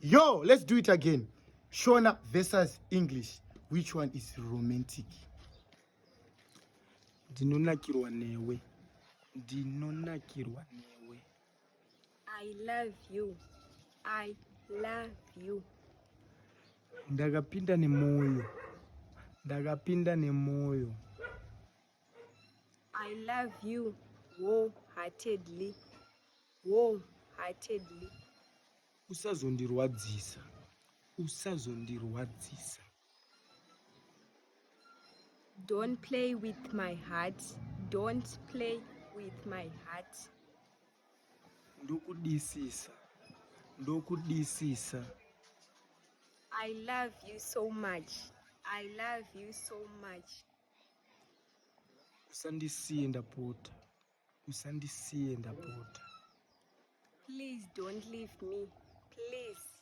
Yo, let's do it again. Shona versus English. Which one is romantic? Ndinonakirwa newe. I love you. I love you. Ndakapinda nemoyo. I love you wholeheartedly. Wholeheartedly. Usazondirwadzisa. Don't play with my heart. Don't play with my heart. Ndokudisisa. I love you so much. I love you so much. Usandisiye ndapota. Please don't leave me. Please.